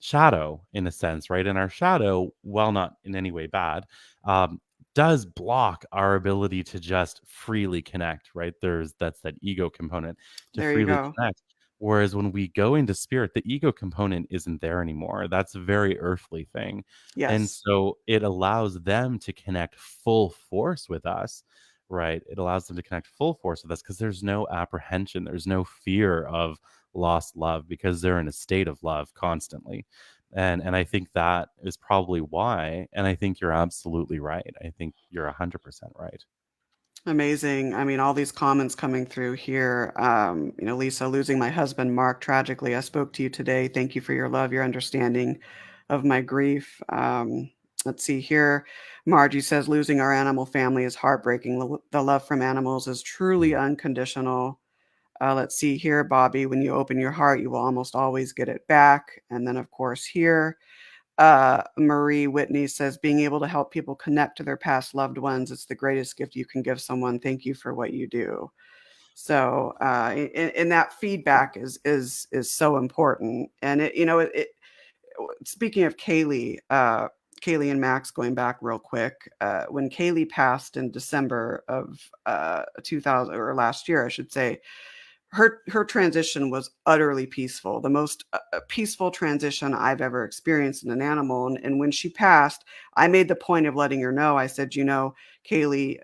shadow in a sense, right? And our shadow, while not in any way bad, um, does block our ability to just freely connect, right? That's that ego component to there you freely go. connect. Whereas when we go into spirit, the ego component isn't there anymore. That's a very earthly thing. And Yes, so it allows them to connect full force with us, right? It allows them to connect full force with us because there's no apprehension, there's no fear of lost love because they're in a state of love constantly. And I think that is probably why. And I think you're absolutely right. I think you're 100% right. amazing. I mean, all these comments coming through here. Lisa, losing my husband, Mark, tragically. I spoke to you today. Thank you for your love, your understanding of my grief. Let's see here. Margie says, losing our animal family is heartbreaking. The love from animals is truly unconditional. Let's see here, Bobby, when you open your heart, you will almost always get it back. And then, of course, here, Marie Whitney says, being able to help people connect to their past loved ones, it's the greatest gift you can give someone. Thank you for what you do. So, and that feedback is so important. And speaking of Kaylee, Kaylee and Max, going back real quick, when Kaylee passed in December of 2000, or last year, I should say, her transition was utterly peaceful, the most peaceful transition I've ever experienced in an animal. And when she passed, I made the point of letting her know. I said, Kaylee,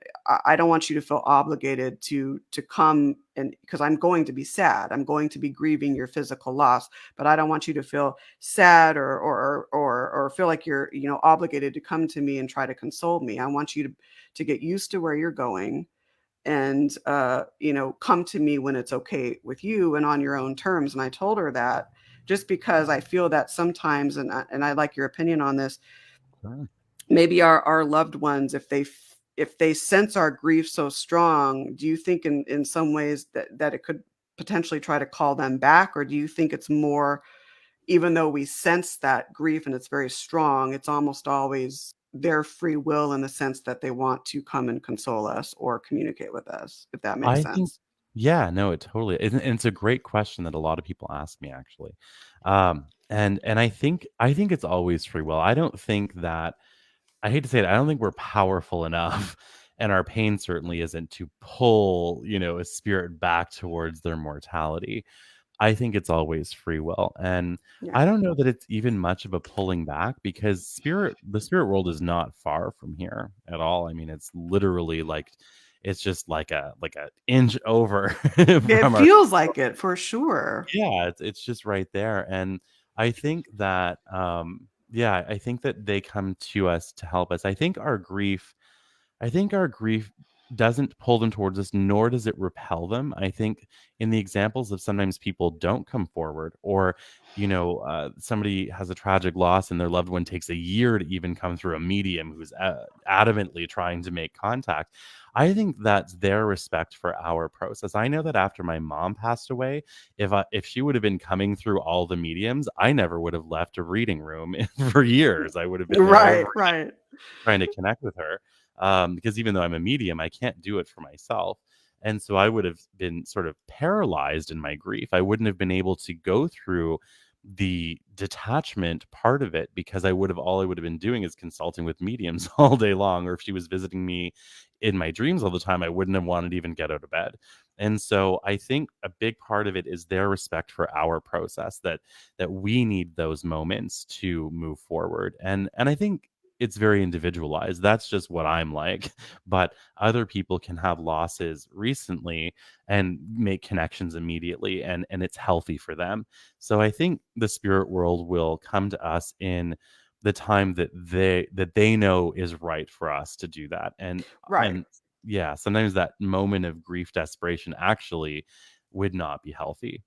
I don't want you to feel obligated to come, and because I'm going to be sad, I'm going to be grieving your physical loss, but I don't want you to feel sad or feel like you're obligated to come to me and try to console me. I want you to get used to where you're going, and come to me when it's okay with you and on your own terms. And I told her that, just because I feel that sometimes, and I like your opinion on this, Sure. maybe our loved ones, if they sense our grief so strong, do you think in some ways that it could potentially try to call them back? Or do you think it's more, even though we sense that grief and it's very strong, it's almost always their free will, in the sense that they want to come and console us or communicate with us, if that makes I think, sense? yeah, no, it totally, and it's a great question that a lot of people ask me actually. And I think it's always free will. I don't think that, I hate to say it, I don't think we're powerful enough, and our pain certainly isn't to pull, a spirit back towards their mortality. I think it's always free will. And Yeah. I don't know that it's even much of a pulling back because the spirit world is not far from here at all. I mean, it's literally like it's just like a inch over It from our, feels like it, for sure. yeah, it's just right there. And I think that yeah, I think that they come to us to help us. I think our grief doesn't pull them towards us, nor does it repel them. I think in the examples of sometimes people don't come forward, or somebody has a tragic loss and their loved one takes a year to even come through a medium who's adamantly trying to make contact. I think that's their respect for our process. I know that after my mom passed away, if she would have been coming through all the mediums, I never would have left a reading room for years. I would have been there Right, right. trying to connect with her, because even though I'm a medium, I can't do it for myself. And so I would have been sort of paralyzed in my grief. I wouldn't have been able to go through the detachment part of it, because all I would have been doing is consulting with mediums all day long. Or if she was visiting me in my dreams all the time, I wouldn't have wanted to even get out of bed. And so I think a big part of it is their respect for our process, that we need those moments to move forward. And I think it's very individualized. That's just what I'm like. But other people can have losses recently and make connections immediately, and it's healthy for them. So I think the spirit world will come to us in the time that they know is right for us to do that. Right. And yeah, sometimes that moment of grief desperation actually would not be healthy.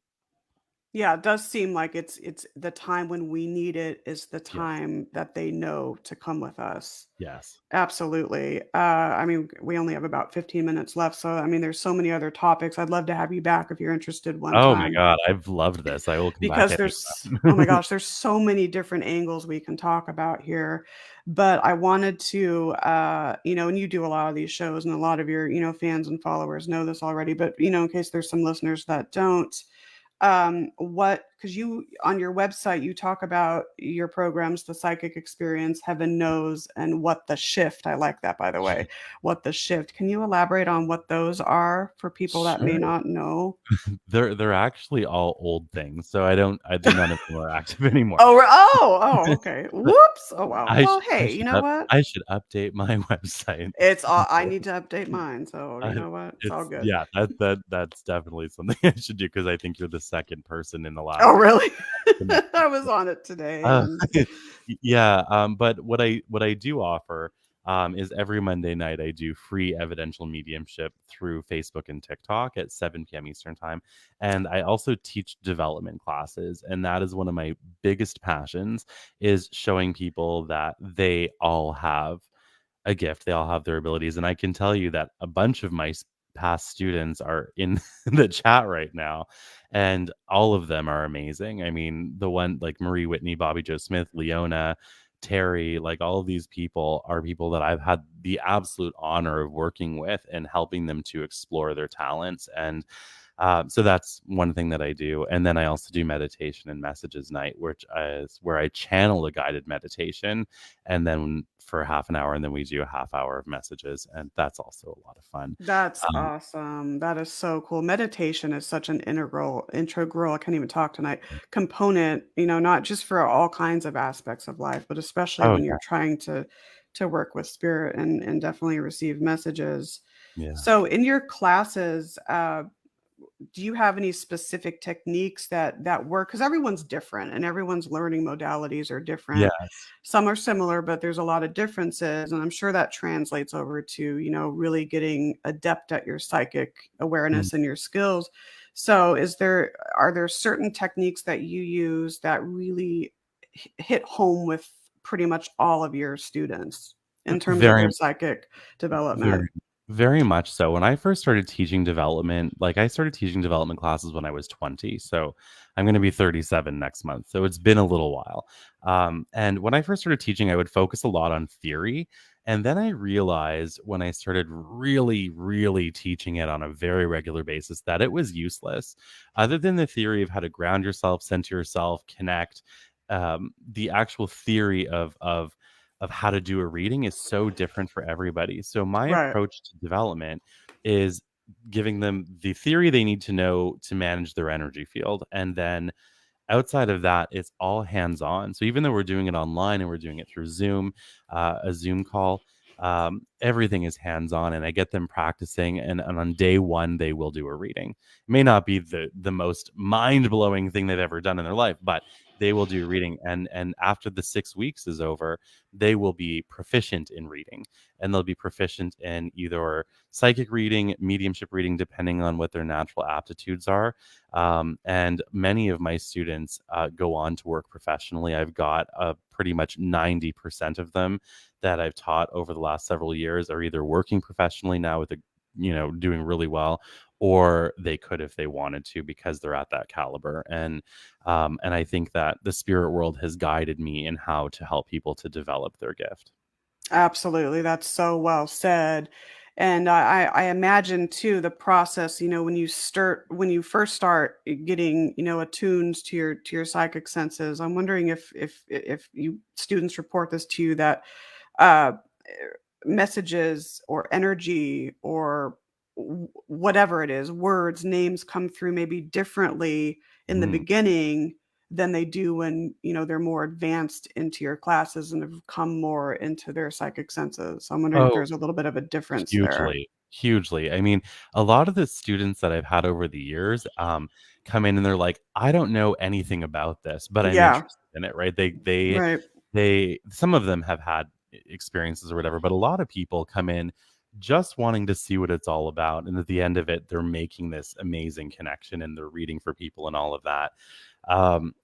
Yeah, it does seem like it's the time when we need it is the Yes. time that they know to come with us. Yes. Absolutely. I mean, we only have about 15 minutes left, so I mean, there's so many other topics. I'd love to have you back if you're interested one Oh my time, God, I've loved this. I will come back because oh my anytime. gosh, there's so many different angles we can talk about here. But I wanted to, and you do a lot of these shows, and a lot of your, fans and followers know this already, but in case there's some listeners that don't, because you on your website you talk about your programs, the psychic experience, heaven knows, and what the shift. I like that, by the way. What the shift, can you elaborate on what those are for people that may Sure. not know? They're actually all old things, so none of them are active anymore. Okay. Whoops. Oh wow. I Well, sh I hey, you should know what, I should update my website. it's all, I need to update mine, so you I know what, it's all it's good. Yeah, that's definitely something I should do, because I think you're the second person in the Oh last really? to I was on it today, Uh, and yeah, but what I do offer, is every Monday night I do free evidential mediumship through Facebook and TikTok at 7 p.m. Eastern time, and I also teach development classes, and that is one of my biggest passions, is showing people that they all have a gift, they all have their abilities, and I can tell you that a bunch of my past students are in the chat right now, and all of them are amazing. I mean, the one like Marie Whitney, Bobby Joe Smith, Leona, Terry, like all of these people are people that I've had the absolute honor of working with and helping them to explore their talents. And so that's one thing that I do. And then I also do meditation and messages night, which is where I channel a guided meditation, and then for half an hour, and then we do a half hour of messages, and that's also a lot of fun. that's Um, awesome. That is so cool. Meditation is such an integral, I can't even talk tonight, component, not just for all kinds of aspects of life, but especially oh when you're trying to work with spirit and definitely receive messages. yeah, So in your classes, do you have any specific techniques that work? Because everyone's different and everyone's learning modalities are yeah, different. Some are similar, but there's a lot of differences, and I'm sure that translates over to really getting adept at your psychic mm, awareness and your skills. So are there certain techniques that you use that really hit home with pretty much all of your students in terms of very their psychic development? Very, very much so. When I first started teaching development, like I started teaching development classes when I was 20. So I'm going to be 37 next month. So it's been a little while. And when I first started teaching, I would focus a lot on theory. And then I realized when I started really, really teaching it on a very regular basis that it was useless. Other than the theory of how to ground yourself, center yourself, connect, the actual theory of how to do a reading is so different for everybody. So my Right. approach to development is giving them the theory they need to know to manage their energy field. And then outside of that, it's all hands on. So even though we're doing it online and we're doing it through Zoom, a Zoom call, everything is hands-on, and I get them practicing, and on day one they will do a reading. It may not be the most mind-blowing thing they've ever done in their life, but they will do reading, and after the 6 weeks is over, they will be proficient in reading, and they'll be proficient in either psychic reading, mediumship reading, depending on what their natural aptitudes are. And many of my students go on to work professionally. I've got pretty much 90% of them that I've taught over the last several years are either working professionally now with doing really well, or they could if they wanted to, because they're at that caliber. And I think that the spirit world has guided me in how to help people to develop their gift. Absolutely. That's so well said. And I imagine too the process, when you first start getting, attuned to your psychic senses. I'm wondering if you students report this to you, that uh, messages or energy or whatever it is, words, names come through maybe differently in the Mm. beginning than they do when, they're more advanced into your classes and have come more into their psychic senses. So I'm wondering if Oh, there's a little bit of a difference there. hugely, hugely. I mean, a lot of the students that I've had over the years, come in and they're like, "I don't know anything about this, but I'm Yeah, interested in it," right? right. Some of them have had experiences or whatever, but a lot of people come in just wanting to see what it's all about, and at the end of it, they're making this amazing connection, and they're reading for people and all of that.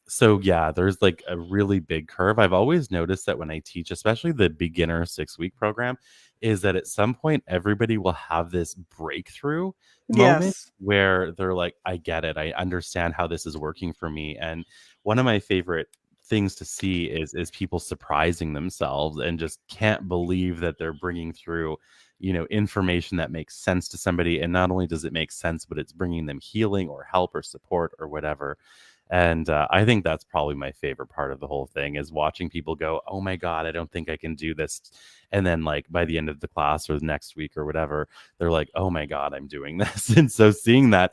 So yeah, there's like a really big curve. I've always noticed that when I teach, especially the beginner 6-week program, is that at some point everybody will have this breakthrough moment Yes. where they're like, I get it. I understand how this is working for me. And one of my favorite things to see is people surprising themselves and just can't believe that they're bringing through, information that makes sense to somebody. And not only does it make sense, but it's bringing them healing or help or support or whatever. And I think that's probably my favorite part of the whole thing, is watching people go, "Oh my God, I don't think I can do this." And then like by the end of the class or the next week or whatever, they're like, "Oh my God, I'm doing this." And so seeing that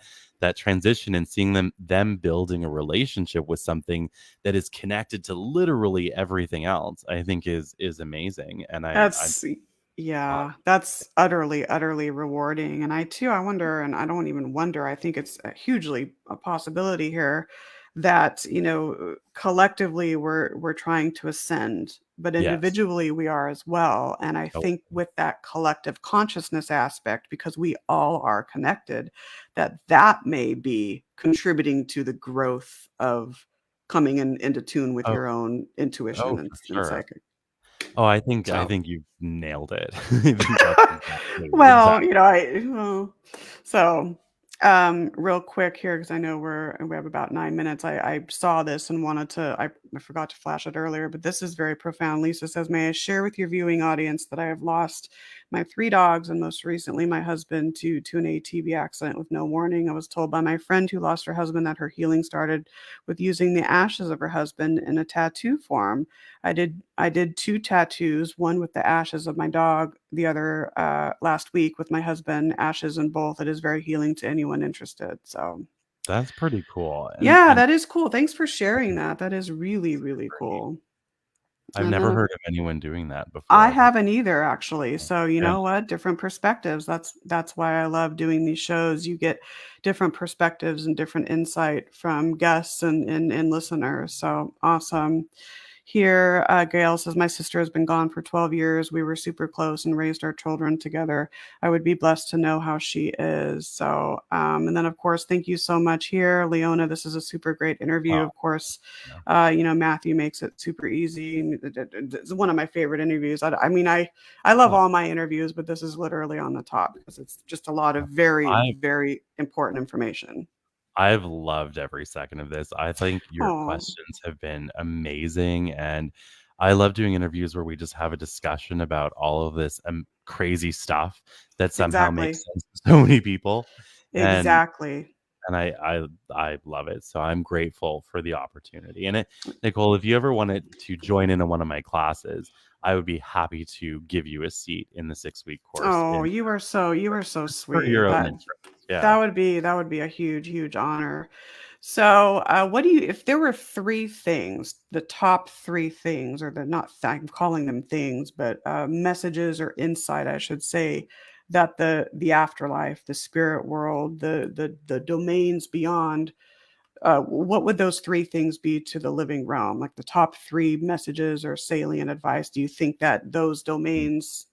transition and seeing them building a relationship with something that is connected to literally everything else, I think is amazing. And I That's uh, yeah, that's utterly, utterly rewarding. And I wonder, and I don't even wonder, I think it's a hugely a possibility here that, collectively we're trying to ascend, but yes. individually we are as well. And I Oh, think with that collective consciousness aspect, because we all are connected, that may be contributing to the growth of coming into tune with oh, your own intuition for and sure. psychic. Oh, I So think you've nailed it. I think that's well, exactly. so real quick here, because I know we have about 9 minutes. I saw this and wanted to. I forgot to flash it earlier, but this is very profound. Lisa says, "May I share with your viewing audience that I have lost my three dogs and most recently my husband to an ATV accident with no warning. I was told by my friend who lost her husband that her healing started with using the ashes of her husband in a tattoo form. I did two tattoos, one with the ashes of my dog, the other last week with my husband, ashes in both. It is very healing to anyone interested." So That's pretty cool. yeah, And that is cool. Thanks for sharing that's that. That is really, really great. cool. I've And then never heard of anyone doing that I before. haven't either, actually. So you Yeah. know what? Different perspectives. That's why I love doing these shows. You get different perspectives and different insight from guests and listeners. So awesome. Here, Gail says, "My sister has been gone for 12 years. We were super close and raised our children together. I would be blessed to know how she is." So, and then, of course, thank you so much here, Leona. This is a super great interview. Wow. Of course, Yeah. Matthew makes it super easy. It's one of my favorite interviews. I mean, I love Oh, all my interviews, but this is literally on the top because it's just a lot of very, I very important information. I've loved every second of this. I think your Oh, questions have been amazing, and I love doing interviews where we just have a discussion about all of this crazy stuff that somehow exactly. makes sense to so many people. And Exactly. and I love it. So I'm grateful for the opportunity. And Nicole, if you ever wanted to join in on one of my classes, I would be happy to give you a seat in the 6-week course Oh, in you are so for your sweet. own That interest. Yeah. that would be a huge, huge honor. So, what do you, if there were three things, the top three things, or the not, I'm calling them things, but messages or insight, I should say, that the afterlife, the spirit world, the domains beyond, what would those three things be to the living realm? Like the top three messages or salient advice, do you think that those domains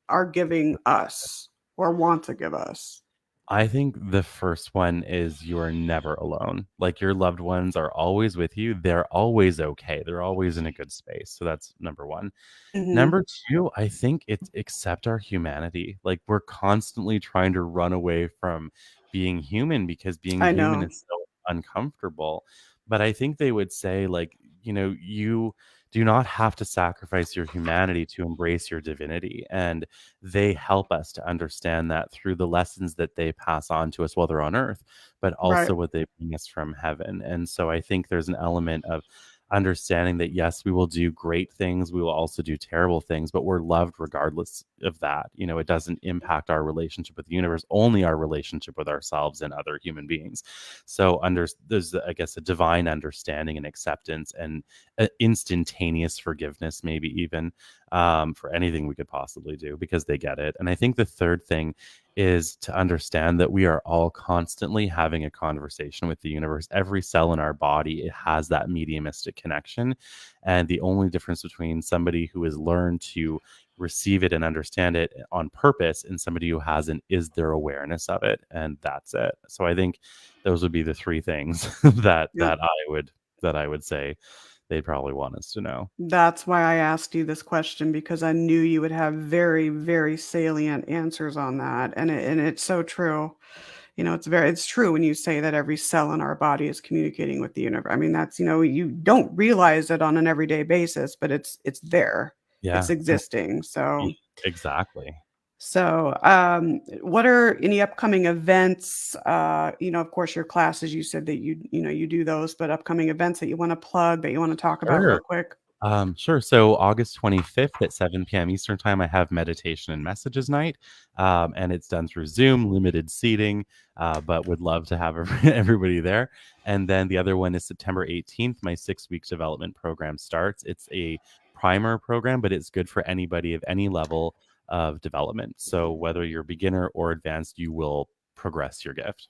are giving us or want to give us? I think the first one is you are never alone. Like your loved ones are always with you. They're always okay. They're always in a good space. So that's number one. Hmm. Number two, I think it's accept our humanity. Like we're constantly trying to run away from being human because being I human know. is so uncomfortable. But I think they would say, like, you do not have to sacrifice your humanity to embrace your divinity. And they help us to understand that through the lessons that they pass on to us while they're on earth, but Right. also what they bring us from heaven. And so I think there's an element of understanding that yes, we will do great things, we will also do terrible things, but we're loved regardless of that. It doesn't impact our relationship with the universe, only our relationship with ourselves and other human beings. So there's, I guess, a divine understanding and acceptance and instantaneous forgiveness, maybe even, for anything we could possibly do, because they get it. And I think the third thing is to understand that we are all constantly having a conversation with the universe. Every cell in our body, it has that mediumistic connection. And the only difference between somebody who has learned to receive it and understand it on purpose and somebody who hasn't is their awareness of it. And that's it. So I think those would be the three things that Yep. I would say they'd probably want us to know. That's why I asked you this question, because I knew you would have very, very salient answers on that. And it's so true. It's true when you say that every cell in our body is communicating with the universe. I mean, that's, you don't realize it on an everyday basis, but it's there. It's Yeah. existing. Yeah, So exactly. what are any upcoming events? Of course, your classes, you said that you do those, but upcoming events that you want to plug, that you want to talk about real Sure. quick. Sure. So August 25th at 7 p.m. Eastern time, I have meditation and messages night. And it's done through Zoom, limited seating, but would love to have everybody there. And then the other one is September 18th. My 6-week development program starts. It's a primer program, but it's good for anybody of any level of development. So whether you're beginner or advanced, you will progress your gift.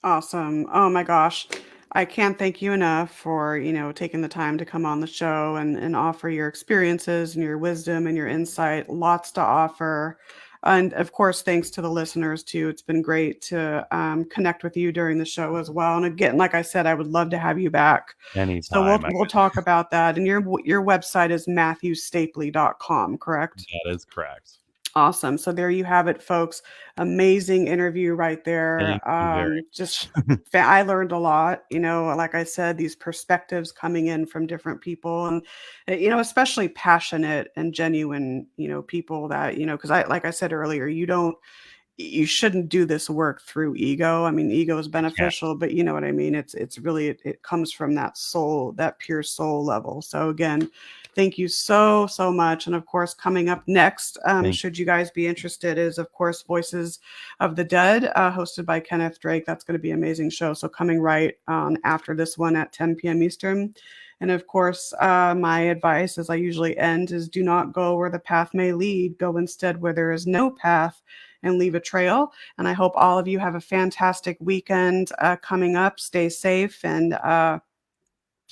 Awesome. Oh my gosh. I can't thank you enough for, taking the time to come on the show and offer your experiences and your wisdom and your insight. Lots to offer. And of course, thanks to the listeners too. It's been great to connect with you during the show as well. And again, like I said, I would love to have you back. So we'll Anytime. we'll talk about that. And your website is matthewstapley.com, correct? That is correct. Awesome. So there you have it, folks. Amazing interview right there. Thank you very much. I learned a lot, like I said, these perspectives coming in from different people and, especially passionate and genuine, people that, because like I said earlier, you shouldn't do this work through ego. I mean, ego is Yeah. beneficial, but you know what I mean? It's really, it comes from that soul, that pure soul level. So again, thank you so, so much. And of course, coming up next, should you guys be interested, is of course Voices of the Dead, hosted by Kenneth Drake. That's going to be an amazing show. So coming right on after this one at 10 p.m. Eastern. And of course, my advice, as I usually end, is do not go where the path may lead. Go instead where there is no path, and leave a trail. And I hope all of you have a fantastic weekend coming up. Stay safe, and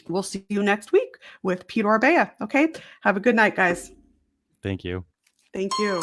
we'll see you next week with Peter Orbea. Okay. Have a good night, guys. Thank you. Thank you.